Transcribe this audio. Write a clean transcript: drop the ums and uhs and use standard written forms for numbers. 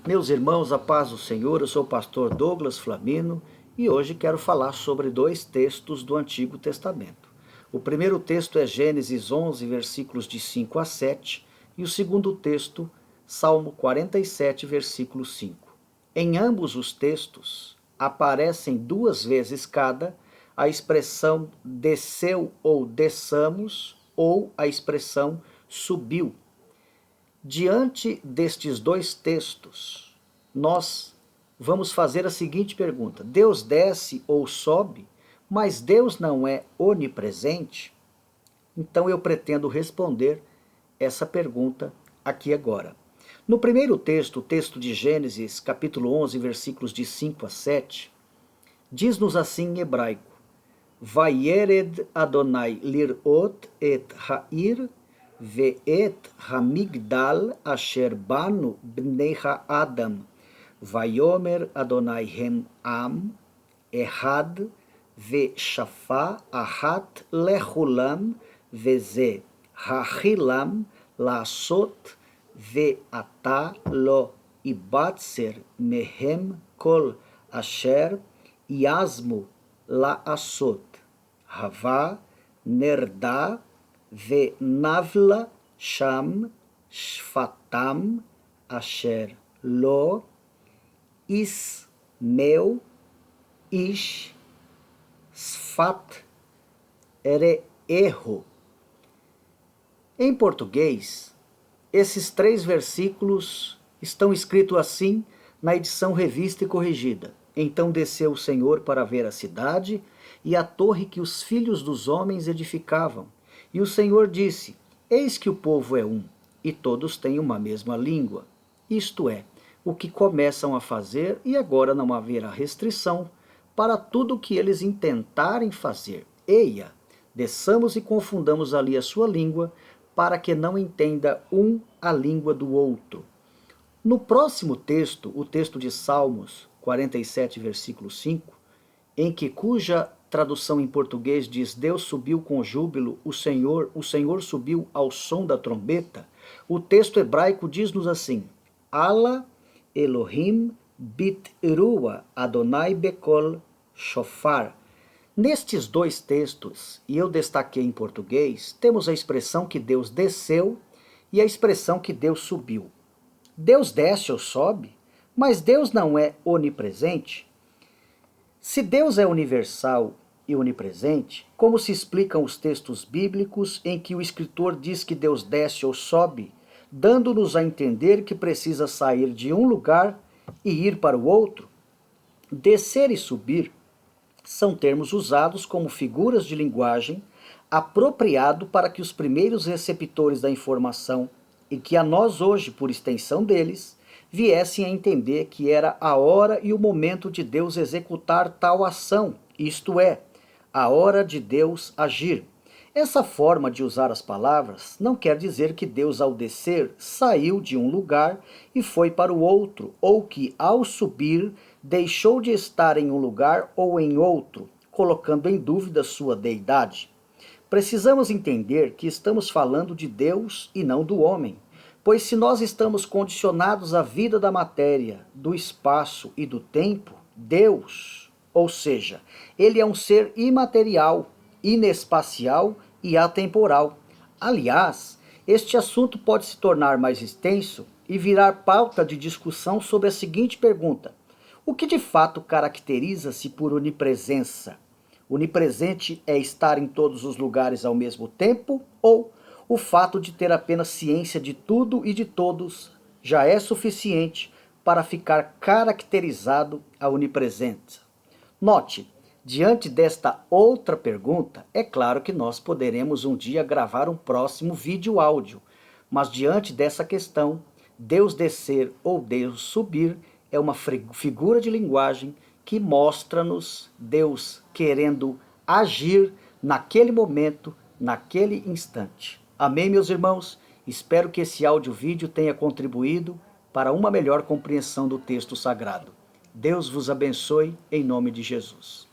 Meus irmãos, a paz do Senhor, eu sou o pastor Douglas Flamino e hoje quero falar sobre dois textos do Antigo Testamento. O primeiro texto é Gênesis 11, versículos de 5 a 7, e o segundo texto, Salmo 47, versículo 5. Em ambos os textos, aparecem duas vezes cada a expressão desceu ou desçamos, ou a expressão subiu. Diante destes dois textos, nós vamos fazer a seguinte pergunta: Deus desce ou sobe, mas Deus não é onipresente? Então eu pretendo responder essa pergunta aqui agora. No primeiro texto, o texto de Gênesis, capítulo 11, versículos de 5 a 7, diz-nos assim em hebraico: Vayered Adonai lirot et ha'ir ואת המגדל אשר בנו בני האדם, ויאמר אדוני הם עם אחד ושפה אחת לכולם, וזה החילם לעשות, ואתה לא יבצר מהם כל אשר יזמו לעשות. הווה נרדה ונבלה שם שפתם אשר לא ישמעו איש שפת רעהו. Em português, esses três versículos estão escritos assim na edição revista e corrigida. Então desceu o Senhor para ver a cidade e a torre que os filhos dos homens edificavam. E o Senhor disse: Eis que o povo é um, e todos têm uma mesma língua. Isto é, o que começam a fazer, e agora não haverá restrição para tudo o que eles intentarem fazer. Eia, desçamos e confundamos ali a sua língua, para que não entenda um a língua do outro. No próximo texto, o texto de Salmos 47, versículo 5, cuja tradução em português diz: Deus subiu com júbilo, o Senhor subiu ao som da trombeta. O texto hebraico diz-nos assim: Ala Elohim bitrua Adonai bekol shofar. Nestes dois textos, e eu destaquei em português, temos a expressão que Deus desceu e a expressão que Deus subiu. Deus desce ou sobe, mas Deus não é onipresente? Se Deus é universal e onipresente, como se explicam os textos bíblicos em que o escritor diz que Deus desce ou sobe, dando-nos a entender que precisa sair de um lugar e ir para o outro? Descer e subir são termos usados como figuras de linguagem apropriado para que os primeiros receptores da informação, e que a nós hoje, por extensão deles, viessem a entender que era a hora e o momento de Deus executar tal ação, isto é, a hora de Deus agir. Essa forma de usar as palavras não quer dizer que Deus, ao descer, saiu de um lugar e foi para o outro, ou que, ao subir, deixou de estar em um lugar ou em outro, colocando em dúvida sua deidade. Precisamos entender que estamos falando de Deus e não do homem. Pois se nós estamos condicionados à vida da matéria, do espaço e do tempo, Deus, ou seja, ele é um ser imaterial, inespacial e atemporal. Aliás, este assunto pode se tornar mais extenso e virar pauta de discussão sobre a seguinte pergunta: o que de fato caracteriza-se por onipresença? Onipresente é estar em todos os lugares ao mesmo tempo, ou o fato de ter apenas ciência de tudo e de todos já é suficiente para ficar caracterizado a onipresença? Note, diante desta outra pergunta, é claro que nós poderemos um dia gravar um próximo vídeo áudio, mas diante dessa questão, Deus descer ou Deus subir é uma figura de linguagem que mostra-nos Deus querendo agir naquele momento, naquele instante. Amém, meus irmãos? Espero que esse áudio-vídeo tenha contribuído para uma melhor compreensão do texto sagrado. Deus vos abençoe em nome de Jesus.